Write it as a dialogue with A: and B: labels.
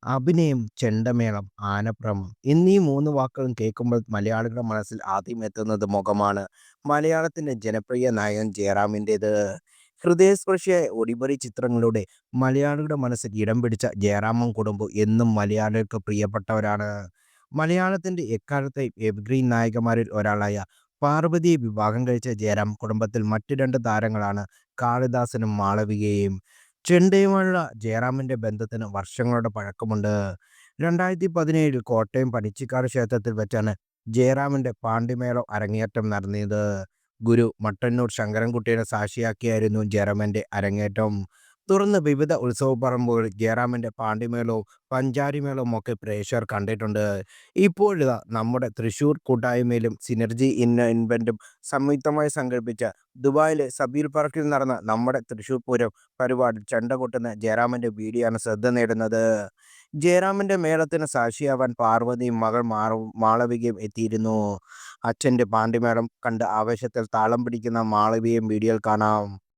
A: അഭിനയം, ചെണ്ടമേളം, ആനപ്രമം എന്നീ 3 വാക്കുകളും കേൾക്കുമ്പോൾ മലയാളികളുടെ മനസ്സിൽ ആദ്യം എത്തുന്നത് മുഖമാണ്. മലയാളത്തിന്റെ ജനപ്രിയ നായകൻ ജയറാമിന്റേത്. ഹൃദയസ്പർശിയായ ഒടിമുറി ചിത്രങ്ങളിലൂടെ മലയാളികളുടെ മനസ്സിൽ ഇടം പിടിച്ച ജയറാമും കുടുംബവും എന്നും മലയാളികൾക്ക് പ്രിയപ്പെട്ടവരാണ്. മലയാളത്തിന്റെ എക്കാലത്തെയും എവർഗ്രീൻ നായകന്മാരിൽ ഒരാളായ പാർവതിയെ വിവാഹം കഴിച്ച ജയറാം കുടുംബത്തിൽ മറ്റ് 2 താരങ്ങളാണ് കാളിദാസനും മാളവികയും. ചെണ്ടയുമായുള്ള ജയറാമിന്റെ ബന്ധത്തിന് വർഷങ്ങളുടെ പഴക്കമുണ്ട്. 2017 കോട്ടയം പനച്ചിക്കാട് ക്ഷേത്രത്തിൽ വെച്ചാണ് ജയറാമിന്റെ പാണ്ടിമേളം അരങ്ങേറ്റം നടന്നത്. ഗുരു മട്ടന്നൂർ ശങ്കരൻകുട്ടിയെ സാക്ഷിയാക്കിയായിരുന്നു ജയറാമിന്റെ അരങ്ങേറ്റം. തുടർന്ന് വിവിധ ഉത്സവപ്പറമ്പുകളിൽ ജയറാമിന്റെ പാണ്ടിമേളവും പഞ്ചാരിമേളവും ഒക്കെ പ്രേക്ഷകർ കണ്ടിട്ടുണ്ട്. ഇപ്പോഴിതാ നമ്മുടെ തൃശൂർ കൂട്ടായ്മയിലും സിനർജി ഇൻവെന്റും സംയുക്തമായി സംഘടിപ്പിച്ച ദുബായിലെ സബീൽ പാർക്കിൽ നടന്ന നമ്മുടെ തൃശൂർ പൂരം പരിപാടിയിൽ ചെണ്ട കൊട്ടുന്ന ജയറാമിന്റെ വീഡിയോയാണ് ശ്രദ്ധ നേടുന്നത്. ജയറാമിന്റെ മേളത്തിന് സാക്ഷിയാവാൻ പാർവതിയും മകൾ മാളവികയും എത്തിയിരുന്നു. അച്ഛന്റെ പാണ്ടിമേളം കണ്ട് ആവേശത്തിൽ താളം പിടിക്കുന്ന മാളവികയും വീഡിയോയിൽ കാണാം.